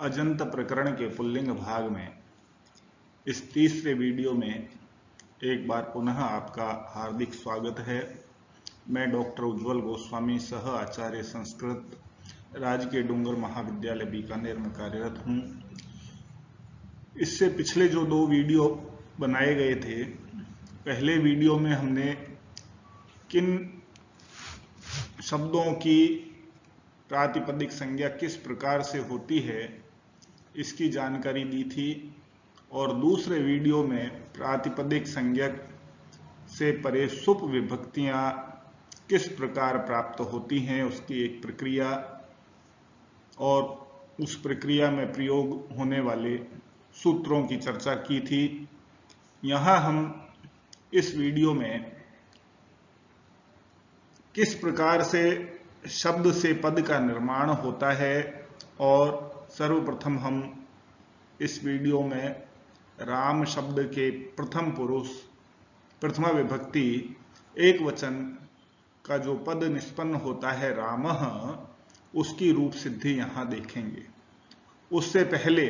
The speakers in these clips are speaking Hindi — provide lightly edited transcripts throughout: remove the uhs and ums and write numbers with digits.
अजंत प्रकरण के पुल्लिंग भाग में इस तीसरे वीडियो में एक बार पुनः आपका हार्दिक स्वागत है। मैं डॉक्टर उज्ज्वल गोस्वामी, सह आचार्य संस्कृत, राजकीय डूंगर महाविद्यालय बीकानेर में कार्यरत हूँ। इससे पिछले जो दो वीडियो बनाए गए थे, पहले वीडियो में हमने किन शब्दों की प्रातिपदिक संज्ञा किस प्रकार से होती है इसकी जानकारी दी थी, और दूसरे वीडियो में प्रातिपदिक संज्ञक से परे सुप विभक्तियां किस प्रकार प्राप्त होती हैं उसकी एक प्रक्रिया और उस प्रक्रिया में प्रयोग होने वाले सूत्रों की चर्चा की थी। यहाँ हम इस वीडियो में किस प्रकार से शब्द से पद का निर्माण होता है, और सर्वप्रथम हम इस वीडियो में राम शब्द के प्रथम पुरुष प्रथमा विभक्ति एक वचन का जो पद निष्पन्न होता है रामः, उसकी रूप सिद्धि यहाँ देखेंगे। उससे पहले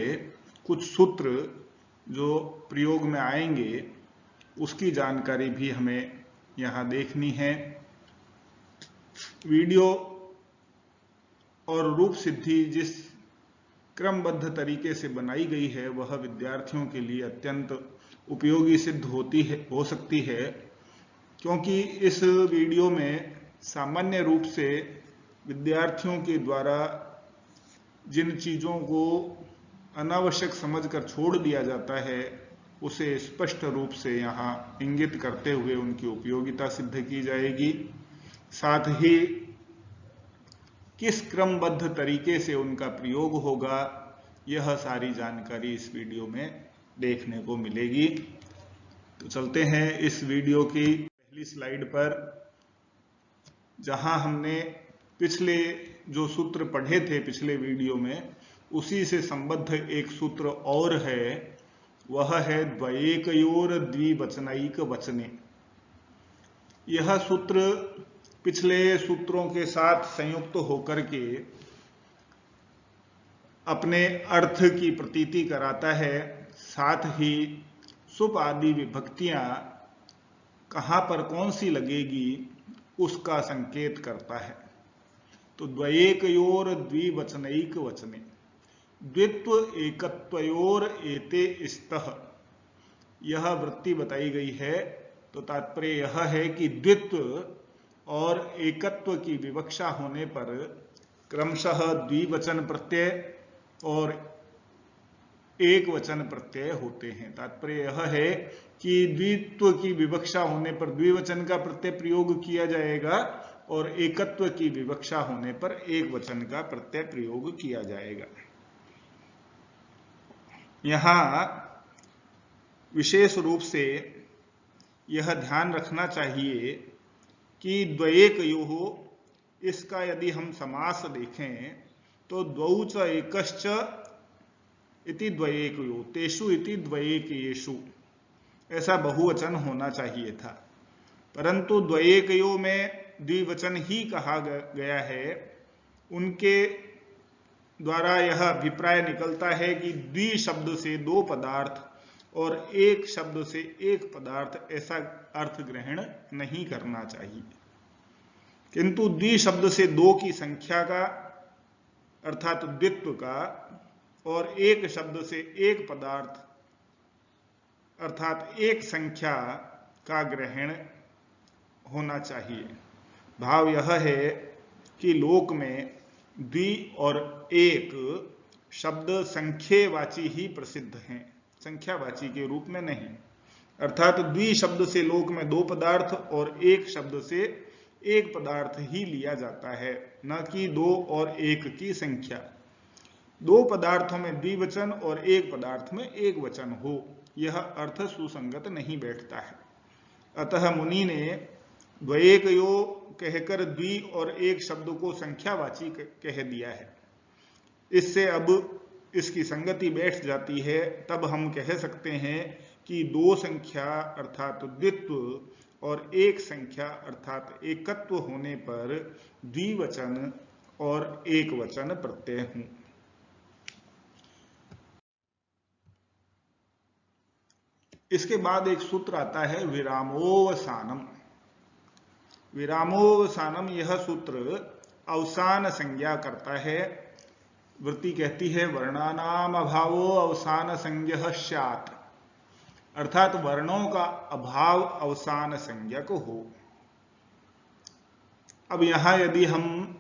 कुछ सूत्र जो प्रयोग में आएंगे उसकी जानकारी भी हमें यहाँ देखनी है। वीडियो और रूप सिद्धि जिस क्रमबद्ध तरीके से बनाई गई है वह विद्यार्थियों के लिए अत्यंत उपयोगी सिद्ध हो सकती है, क्योंकि इस वीडियो में सामान्य रूप से विद्यार्थियों के द्वारा जिन चीज़ों को अनावश्यक समझकर छोड़ दिया जाता है उसे स्पष्ट रूप से यहाँ इंगित करते हुए उनकी उपयोगिता सिद्ध की जाएगी। साथ ही किस क्रमबद्ध तरीके से उनका प्रयोग होगा, यह सारी जानकारी इस वीडियो में देखने को मिलेगी। तो चलते हैं इस वीडियो की पहली स्लाइड पर, जहां हमने पिछले जो सूत्र पढ़े थे पिछले वीडियो में, उसी से संबद्ध एक सूत्र और है, वह है द्वयेकयोर द्विवचनैक वचने। यह सूत्र पिछले सूत्रों के साथ संयुक्त होकर के अपने अर्थ की प्रतीति कराता है, साथ ही सुप आदि विभक्तियां कहाँ पर कौन सी लगेगी उसका संकेत करता है। तो द्वयेकयोर द्विवचनैक वचने, द्वित्व एकत्वयोर एते स्तः, यह वृत्ति बताई गई है। तो तात्पर्य यह है कि द्वित्व और एकत्व की विवक्षा होने पर क्रमशः द्विवचन प्रत्यय और एक वचन प्रत्यय होते हैं। तात्पर्य यह है कि द्वित्व की विवक्षा होने पर द्विवचन का प्रत्यय प्रयोग किया जाएगा और एकत्व की विवक्षा होने पर एक वचन का प्रत्यय प्रयोग किया जाएगा। यहाँ विशेष रूप से यह ध्यान रखना चाहिए कि द्वयेकयोः, इसका यदि हम समास देखें तो द्वौ च एकश्च इति द्वयेकयोः, तेषु इति द्वयेकयेषु, ऐसा बहुवचन होना चाहिए था, परंतु द्वयेकयोः में द्विवचन ही कहा गया है। उनके द्वारा यह अभिप्राय निकलता है कि द्वि शब्द से दो पदार्थ और एक शब्द से एक पदार्थ, ऐसा अर्थ ग्रहण नहीं करना चाहिए, किंतु द्वि शब्द से दो की संख्या का अर्थात द्वित्व का, और एक शब्द से एक पदार्थ अर्थात एक संख्या का ग्रहण होना चाहिए। भाव यह है कि लोक में द्वि और एक शब्द संख्यावाची ही प्रसिद्ध हैं, संख्यावाची के रूप में नहीं। अर्थात द्वि शब्द से लोक में दो पदार्थ और एक शब्द से एक पदार्थ ही लिया जाता है, न कि दो और एक की संख्या। दो पदार्थों में द्विवचन और एक पदार्थ में एक वचन हो, यह अर्थ सुसंगत नहीं बैठता है। अतः मुनि ने द्वयेकयोः कहकर द्वि और एक शब्द को संख्यावाची कह दिया है। इससे अब इसकी संगति बैठ जाती है। तब हम कह सकते हैं कि दो संख्या अर्थात द्वित्व और एक संख्या अर्थात एकत्व होने पर द्विवचन और एक वचन प्रत्यय हूं। इसके बाद एक सूत्र आता है विरामोवसानम। विरामोवसानम, यह सूत्र अवसान संज्ञा करता है। वृत्ति कहती है वर्णानाम अभावो अवसान संज्ञः स्यात्, अर्थात वर्णों का अभाव अवसान संज्ञक हो। अब यहां यदि हम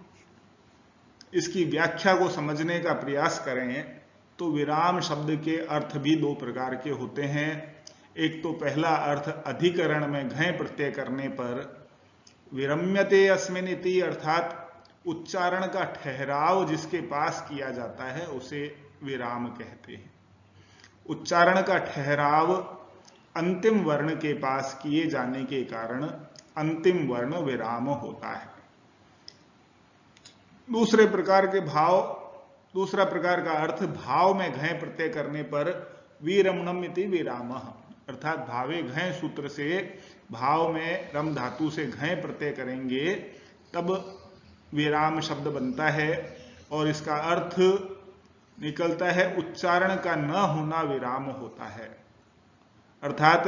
इसकी व्याख्या को समझने का प्रयास करें तो विराम शब्द के अर्थ भी दो प्रकार के होते हैं। एक तो पहला अर्थ अधिकरण में घय प्रत्यय करने पर विरम्यते अस्मिन् इति, अर्थात उच्चारण का ठहराव जिसके पास किया जाता है उसे विराम कहते हैं। उच्चारण का ठहराव अंतिम वर्ण के पास किए जाने के कारण अंतिम वर्ण विराम होता है। दूसरा प्रकार का अर्थ भाव में घय प्रत्यय करने पर विरमणम इति विरामः, अर्थात भावे घय सूत्र से भाव में रम धातु से घय प्रत्यय करेंगे तब विराम शब्द बनता है, और इसका अर्थ निकलता है उच्चारण का न होना विराम होता है, अर्थात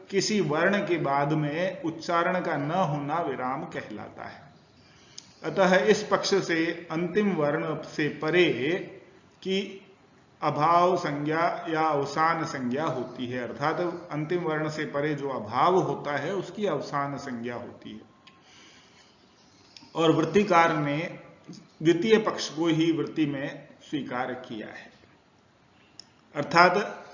किसी वर्ण के बाद में उच्चारण का न होना विराम कहलाता है। अतः इस पक्ष से अंतिम वर्ण से परे की अभाव संज्ञा या अवसान संज्ञा होती है, अर्थात अंतिम वर्ण से परे जो अभाव होता है उसकी अवसान संज्ञा होती है। और वृत्तिकार ने द्वितीय पक्ष को ही वृत्ति में स्वीकार किया है, अर्थात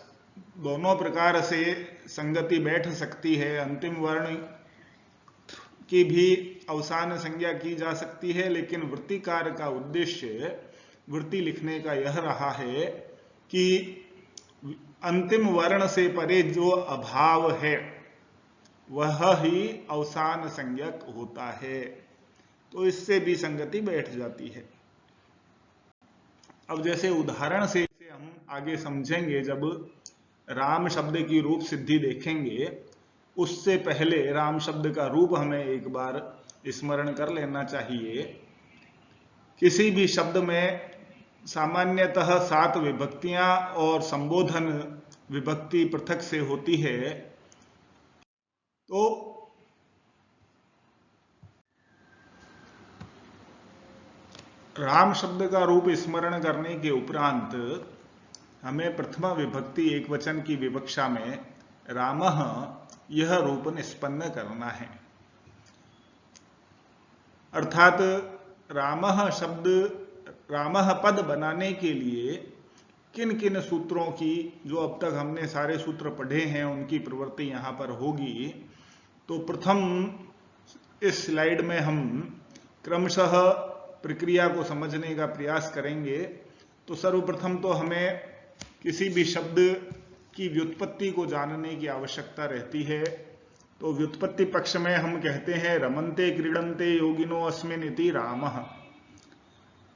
दोनों प्रकार से संगति बैठ सकती है। अंतिम वर्ण की भी अवसान संज्ञा की जा सकती है, लेकिन वृत्तिकार का उद्देश्य वृत्ति लिखने का यह रहा है कि अंतिम वर्ण से परे जो अभाव है वह ही अवसान संज्ञक होता है, तो इससे भी संगति बैठ जाती है। अब जैसे उदाहरण से इसे हम आगे समझेंगे, जब राम शब्द की रूप सिद्धि देखेंगे उससे पहले राम शब्द का रूप हमें एक बार स्मरण कर लेना चाहिए। किसी भी शब्द में सामान्यतः 7 विभक्तियां और संबोधन विभक्ति पृथक से होती है, तो राम शब्द का रूप स्मरण करने के उपरांत हमें प्रथमा विभक्ति एक वचन की विवक्षा में रामः यह रूप निष्पन्न करना है, अर्थात रामः शब्द रामः पद बनाने के लिए किन किन सूत्रों की, जो अब तक हमने सारे सूत्र पढ़े हैं उनकी प्रवृत्ति यहां पर होगी। तो प्रथम इस स्लाइड में हम क्रमशः प्रक्रिया को समझने का प्रयास करेंगे। तो सर्वप्रथम तो हमें किसी भी शब्द की व्युत्पत्ति को जानने की आवश्यकता रहती है। तो व्युत्पत्ति पक्ष में हम कहते हैं रमन्ते क्रीडन्ते योगिनो अस्मिन् इति रामः।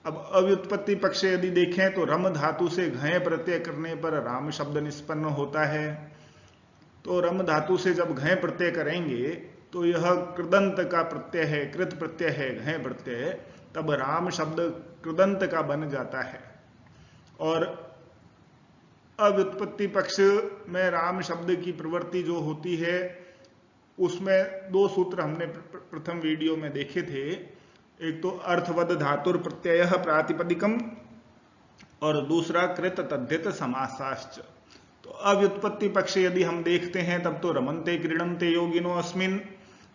अब अव्युत्पत्ति पक्ष यदि देखें तो रम धातु से घय प्रत्यय करने पर राम शब्द निष्पन्न होता है। तो रम धातु से जब घय प्रत्यय करेंगे तो यह कृदंत का प्रत्यय है, कृत प्रत्यय है, घय प्रत्यय, तब राम शब्द कृदंत का बन जाता है। और अव्युत्पत्ति पक्ष में राम शब्द की प्रवृत्ति जो होती है उसमें 2 सूत्र हमने प्रथम वीडियो में देखे थे। एक तो अर्थवद धातुर प्रत्यय प्रातिपदिकम और दूसरा कृत तद्धित समासाश्च। तो अव्युत्पत्ति पक्ष यदि हम देखते हैं तब तो रमन्ते क्रीडन्ते योगिनो अस्मिन्,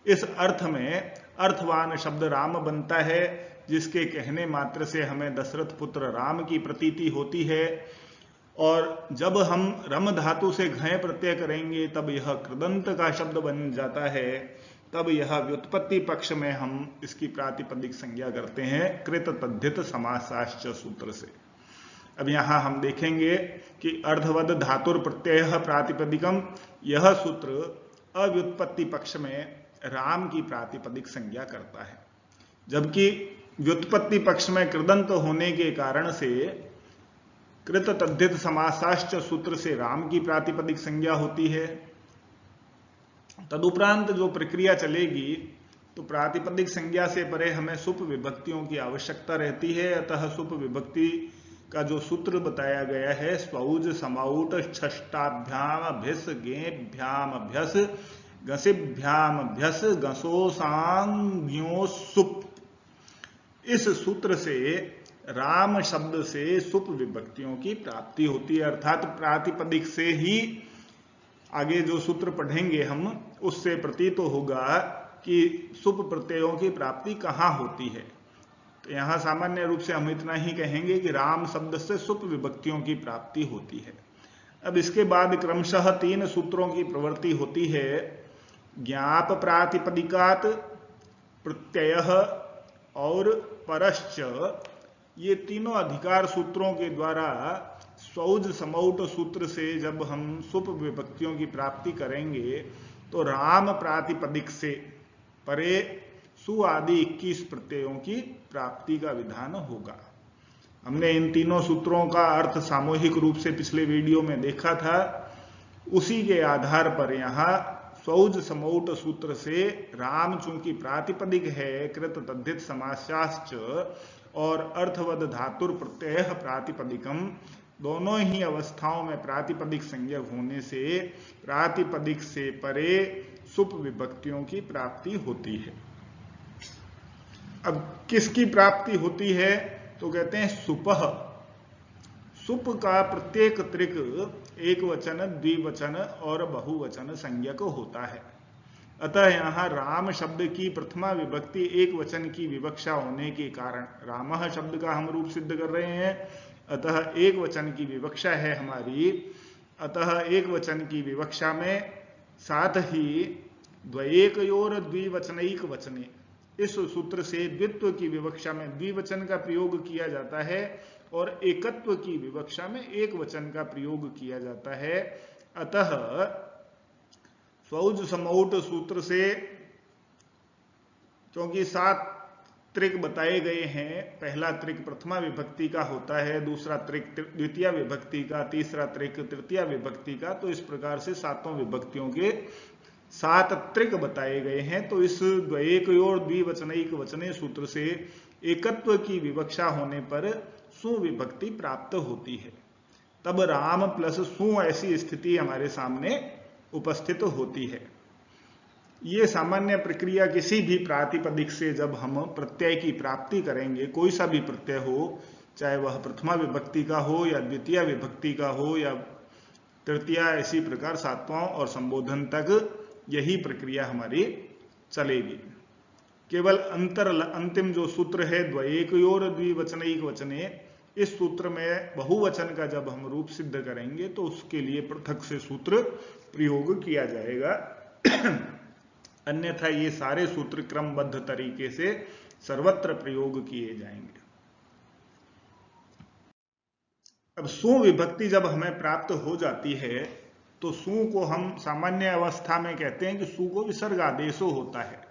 इस अर्थ में अर्थवान शब्द राम बनता है, जिसके कहने मात्र से हमें दशरथ पुत्र राम की प्रतीति होती है। और जब हम रम धातु से घय प्रत्यय करेंगे तब यह कृदंत का शब्द बन जाता है, तब यह व्युत्पत्ति पक्ष में हम इसकी प्रातिपदिक संज्ञा करते हैं कृत तद्धित समासाश्च सूत्र से। अब यहां हम देखेंगे कि अर्धवद धातुर प्रत्यय प्रातिपदिकम, यह सूत्र अव्युत्पत्ति पक्ष में राम की प्रातिपदिक संज्ञा करता है, जबकि व्युत्पत्ति पक्ष में कृदंत होने के कारण से कृत तद्धित समासाश्च सूत्र से राम की प्रातिपदिक संज्ञा होती है। तदुपरांत जो प्रक्रिया चलेगी तो प्रातिपदिक संज्ञा से परे हमें सुप विभक्तियों की आवश्यकता रहती है। अतः सुप विभक्ति का जो सूत्र बताया गया है, स्वौज समौट षष्टाभ्याम भिस गेभ्याम अभ्यस गसिभ्याम अभ्यस गसोसांज्ञो सुप। इस सूत्र से राम शब्द से सुप विभक्तियों की प्राप्ति होती है, अर्थात प्रातिपदिक से ही आगे जो सूत्र पढ़ेंगे हम उससे प्रतीत होगा कि सुप प्रत्ययों की प्राप्ति कहां होती है। तो यहां सामान्य रूप से हम इतना ही कहेंगे कि राम शब्द से सुप विभक्तियों की प्राप्ति होती है। अब इसके बाद क्रमशः 3 सूत्रों की प्रवृत्ति होती है। ज्ञाप प्रातिपदिकात, प्रत्ययः और परश्च, ये तीनों अधिकार सूत्रों के द्वारा स्वौज समौट सूत्र से जब हम सुप विभक्तियों की प्राप्ति करेंगे तो राम प्रातिपदिक से परे सु आदि 21 प्रत्ययों की प्राप्ति का विधान होगा। हमने इन तीनों सूत्रों का अर्थ सामूहिक रूप से पिछले वीडियो में देखा था। उसी के आधार पर यहाँ स्वौज समौट सूत्र से राम चूंकि प्रातिपदिक है, कृत तद्धित समासाश्च और अर्थवद धातुर प्रत्यय प्रातिपदिकम, दोनों ही अवस्थाओं में प्रातिपदिक संज्ञक होने से प्रातिपदिक से परे सुप विभक्तियों की प्राप्ति होती है। अब किसकी प्राप्ति होती है? तो कहते हैं सुपह। सुप का प्रत्येक त्रिक एक वचन, द्विवचन और बहुवचन संज्ञक होता है। अतः यहाँ राम शब्द की प्रथमा विभक्ति एक वचन की विवक्षा होने के कारण, रामः शब्द का हम रूप सिद्ध कर रहे हैं, अतः एक वचन की विवक्षा है हमारी। अतः एक वचन की विवक्षा में साथ ही द्वयेकयोर द्विवचनैक वचने, इस सूत्र से द्वित्व की विवक्षा में द्विवचन का प्रयोग किया जाता है और एकत्व की विवक्षा में एक वचन का प्रयोग किया जाता है। अतः स्वौज समौट सूत्र से क्योंकि 7 त्रिक बताए गए हैं, पहला त्रिक प्रथमा विभक्ति का होता है, दूसरा त्रिक द्वितीय विभक्ति का, तीसरा त्रिक तृतीय विभक्ति का, तो इस प्रकार से 7 विभक्तियों के 7 त्रिक बताए गए हैं। तो इस द्वयेकयोर द्विवचनैक वचने सूत्र से एकत्व की विवक्षा होने पर सु विभक्ति प्राप्त होती है। तब राम प्लस सु ऐसी स्थिति हमारे सामने उपस्थित होती है। ये सामान्य प्रक्रिया किसी भी प्रातिपदिक से जब हम प्रत्यय की प्राप्ति करेंगे, कोई सा भी प्रत्यय हो, चाहे वह प्रथमा विभक्ति का हो या द्वितीय विभक्ति का हो या तृतीय, इसी प्रकार 7वां और संबोधन तक यही प्रक्रिया हमारी चलेगी। केवल अंतिम जो सूत्र है द्वयेकयोर द्विवचनैक वचने, इस सूत्र में बहुवचन का जब हम रूप सिद्ध करेंगे तो उसके लिए पृथक से सूत्र प्रयोग किया जाएगा। अन्यथा ये सारे सूत्र क्रमबद्ध तरीके से सर्वत्र प्रयोग किए जाएंगे। अब सु विभक्ति जब हमें प्राप्त हो जाती है तो सु को हम सामान्य अवस्था में कहते हैं कि सु को विसर्ग आदेशो होता है।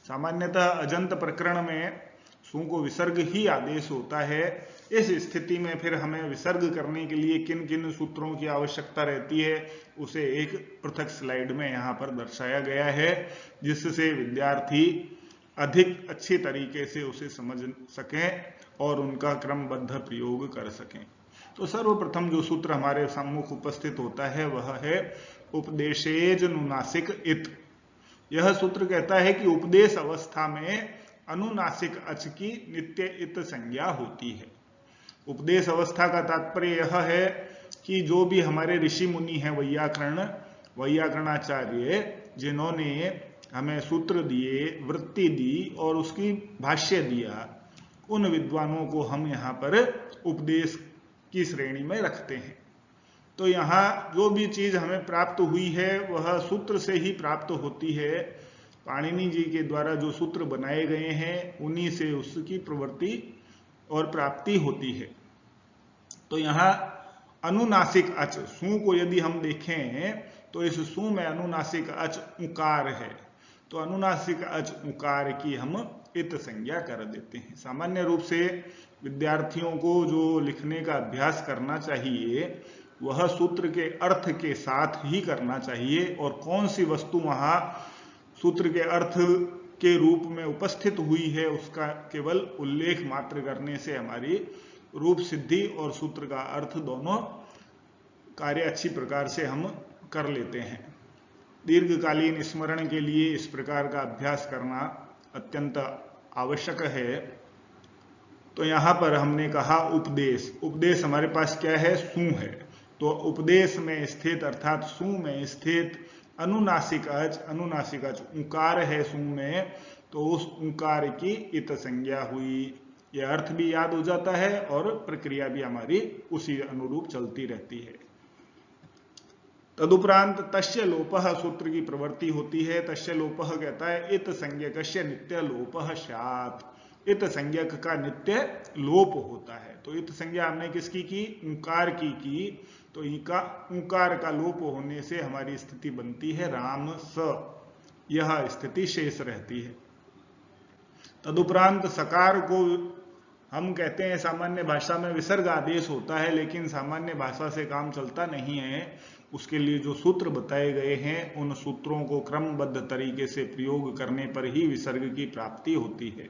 सामान्यतः अजंत प्रकरण में सु को विसर्ग ही आदेश होता है। इस स्थिति में फिर हमें विसर्ग करने के लिए किन किन सूत्रों की आवश्यकता रहती है, उसे एक पृथक स्लाइड में यहाँ पर दर्शाया गया है, जिससे विद्यार्थी अधिक अच्छी तरीके से उसे समझ सकें और उनका क्रमबद्ध प्रयोग कर सकें। तो सर्वप्रथम जो सूत्र हमारे सम्मुख उपस्थित होता है वह है उपदेशेज अनुनासिक इत। यह सूत्र कहता है कि उपदेश अवस्था में अनुनासिक अच की नित्य इत संज्ञा होती है। उपदेश अवस्था का तात्पर्य यह है कि जो भी हमारे ऋषि मुनि हैं, वैयाकरणाचार्य, जिन्होंने हमें सूत्र दिए, वृत्ति दी और उसकी भाष्य दिया, उन विद्वानों को हम यहाँ पर उपदेश की श्रेणी में रखते हैं। तो यहाँ जो भी चीज हमें प्राप्त हुई है वह सूत्र से ही प्राप्त होती है। पाणिनि जी के द्वारा जो सूत्र बनाए गए हैं उन्हीं से उसकी प्रवृत्ति और प्राप्ति होती है। तो यहाँ अनुनासिक अच, सु को यदि हम देखें तो इस सु में अनुनासिक अच उकार है, तो अनुनासिक अच उकार की हम इत संज्ञा कर देते हैं। सामान्य रूप से विद्यार्थियों को जो लिखने का अभ्यास करना चाहिए वह सूत्र के अर्थ के साथ ही करना चाहिए, और कौन सी वस्तु वहां सूत्र के अर्थ के रूप में उपस्थित हुई है उसका केवल उल्लेख मात्र करने से हमारी रूप सिद्धि और सूत्र का अर्थ दोनों कार्य अच्छी प्रकार से हम कर लेते हैं। दीर्घकालीन स्मरण के लिए इस प्रकार का अभ्यास करना अत्यंत आवश्यक है। तो यहां पर हमने कहा उपदेश, उपदेश हमारे पास क्या है, सू है। तो उपदेश में स्थित अर्थात सू में स्थित अनुनासिक अच, अनुनासिक अच उकार है सू में, तो उस उकार की इत संज्ञा हुई। यह अर्थ भी याद हो जाता है और प्रक्रिया भी हमारी उसी अनुरूप चलती रहती है। तदुपरांत तस्य लोपः सूत्र की प्रवृत्ति होती है। तस्य लोपः कहता है इत संज्ञकस्य नित्य लोपः स्यात्, इत संज्ञक का नित्य लोप होता है। तो इत संज्ञा हमने किसकी की, ऊकार की, तो इका ऊकार का लोप होने से हमारी स्थिति बनती है राम स, यह स्थिति शेष रहती है। तदुपरांत सकार को हम कहते हैं सामान्य भाषा में विसर्ग आदेश होता है, लेकिन सामान्य भाषा से काम चलता नहीं है। उसके लिए जो सूत्र बताए गए हैं उन सूत्रों को क्रमबद्ध तरीके से प्रयोग करने पर ही विसर्ग की प्राप्ति होती है।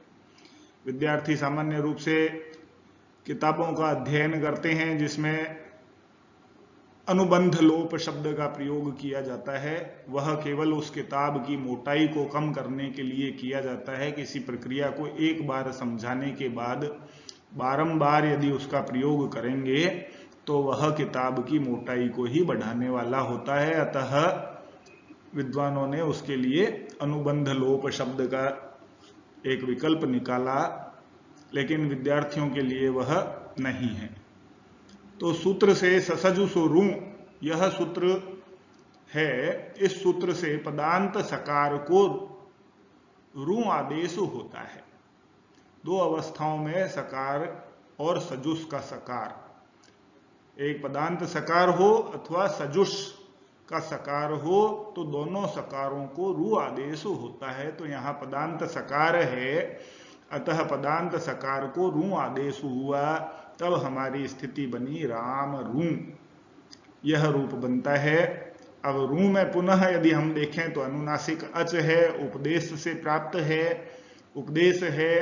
विद्यार्थी सामान्य रूप से किताबों का अध्ययन करते हैं जिसमें अनुबंध लोप शब्द का प्रयोग किया जाता है, वह केवल उस किताब की मोटाई को कम करने के लिए किया जाता है। किसी प्रक्रिया को एक बार समझाने के बाद बारंबार यदि उसका प्रयोग करेंगे तो वह किताब की मोटाई को ही बढ़ाने वाला होता है। अतः विद्वानों ने उसके लिए अनुबंध लोप शब्द का एक विकल्प निकाला, लेकिन विद्यार्थियों के लिए वह नहीं है। तो सूत्र से ससजु सुरू, यह सूत्र है, इस सूत्र से पदांत सकार को रू आदेश होता है। दो अवस्थाओं में सकार और सजुष का सकार, एक पदांत सकार हो अथवा सजुष का सकार हो, तो दोनों सकारों को रू आदेश होता है। तो यहां पदांत सकार है, अतः पदांत सकार को रू आदेश हुआ, तब हमारी स्थिति बनी राम रू, यह रूप बनता है। अब रू में पुनः यदि हम देखें तो अनुनासिक अच है, उपदेश से प्राप्त है, उपदेश है,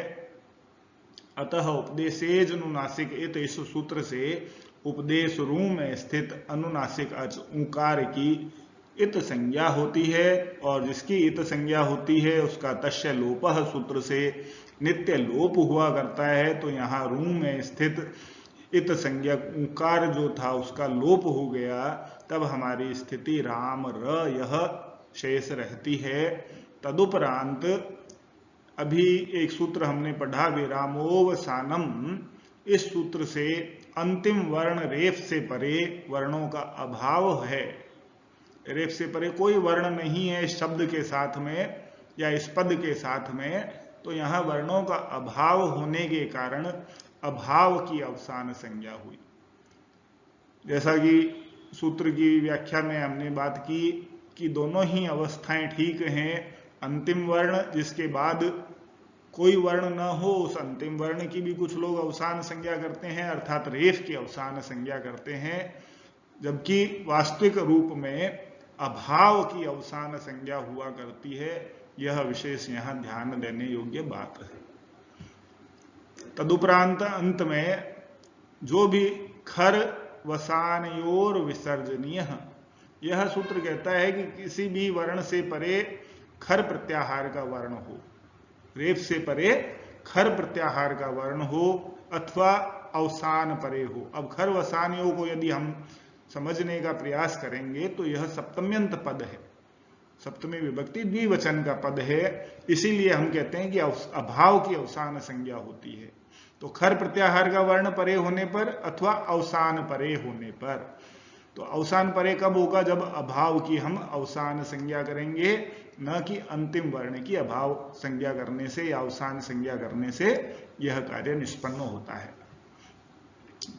अतः उपदेशेज अनुनासिक इत, इस सूत्र से उपदेश रू में स्थित अनुनासिक अच ऊकार की इत संज्ञा होती है, और जिसकी इत संज्ञा होती है उसका तस्य लोपः सूत्र से नित्य लोप हुआ करता है। तो यहाँ रू में स्थित इत संज्ञा ऊकार जो था उसका लोप हो गया, तब हमारी स्थिति राम र यह शेष रहती है। तदुपरांत अभी एक सूत्र हमने पढ़ा विरामोवसानम, इस सूत्र से अंतिम वर्ण रेफ से परे वर्णों का अभाव है। रेफ से परे कोई वर्ण नहीं है इस शब्द के साथ में या इस पद के साथ में, तो यहां वर्णों का अभाव होने के कारण अभाव की अवसान संज्ञा हुई। जैसा कि सूत्र की व्याख्या में हमने बात की कि दोनों ही अवस्थाएं ठीक हैं। अंतिम वर्ण जिसके बाद कोई वर्ण न हो, उस अंतिम वर्ण की भी कुछ लोग अवसान संज्ञा करते हैं, अर्थात रेफ की अवसान संज्ञा करते हैं, जबकि वास्तविक रूप में अभाव की अवसान संज्ञा हुआ करती है। यह विशेष यहां ध्यान देने योग्य बात है। तदुपरांत अंत में जो भी खर वसानयोर विसर्जनीय, यह सूत्र कहता है कि किसी भी वर्ण से परे खर प्रत्याहार का वर्ण हो, रेफ से परे खर प्रत्याहार का वर्ण हो अथवा अवसान परे हो। अब खर वसानयों को यदि हम समझने का प्रयास करेंगे तो यह सप्तम्यंत पद है, सप्तमी विभक्ति द्विवचन का पद है, इसीलिए हम कहते हैं कि अभाव की अवसान संज्ञा होती है। तो खर प्रत्याहार का वर्ण परे होने पर अथवा अवसान परे होने पर, तो अवसान परे कब होगा, जब अभाव की हम अवसान संज्ञा करेंगे, न कि अंतिम वर्ण की अभाव संज्ञा करने से या अवसान संज्ञा करने से यह कार्य निष्पन्न होता है।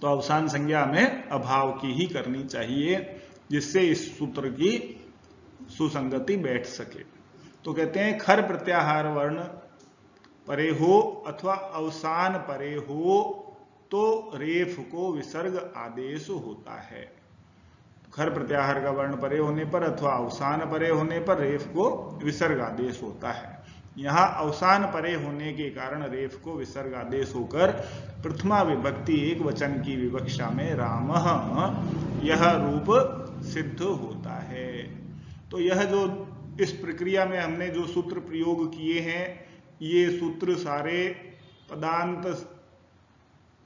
तो अवसान संज्ञा में अभाव की ही करनी चाहिए, जिससे इस सूत्र की सुसंगति बैठ सके। तो कहते हैं खर प्रत्याहार वर्ण परे हो अथवा अवसान परे हो तो रेफ को विसर्ग आदेश होता है। खर प्रत्याहार का वर्ण परे होने पर अथवा अवसान परे होने पर रेफ को विसर्ग आदेश होता है। यहाँ अवसान परे होने के कारण रेफ को विसर्ग आदेश होकर प्रथमा विभक्ति एक वचन की विवक्षा में रामः यह रूप सिद्ध होता है। तो यह जो इस प्रक्रिया में हमने जो सूत्र प्रयोग किए हैं, ये सूत्र सारे पदांत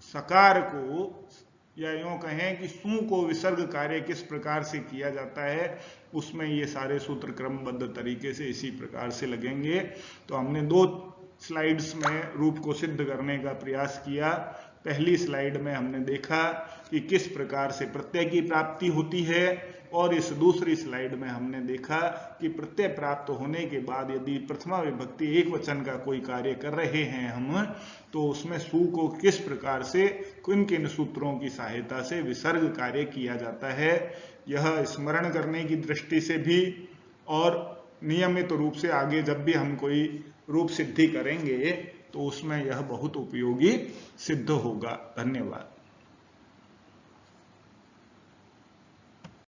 सकार को, या यूं कहें कि सु को विसर्ग कार्य किस प्रकार से किया जाता है, उसमें ये सारे सूत्र क्रमबद्ध तरीके से इसी प्रकार से लगेंगे। तो हमने 2 स्लाइड्स में रूप को सिद्ध करने का प्रयास किया। पहली स्लाइड में हमने देखा कि किस प्रकार से प्रत्यय की प्राप्ति होती है, और इस दूसरी स्लाइड में हमने देखा कि प्रत्यय प्राप्त होने के बाद यदि प्रथमा विभक्ति एक वचन का कोई कार्य कर रहे हैं हम, तो उसमें सु को किस प्रकार से किन किन सूत्रों की सहायता से विसर्ग कार्य किया जाता है। यह स्मरण करने की दृष्टि से भी और नियमित रूप से आगे जब भी हम कोई रूप सिद्धि करेंगे तो उसमें यह बहुत उपयोगी सिद्ध होगा। धन्यवाद।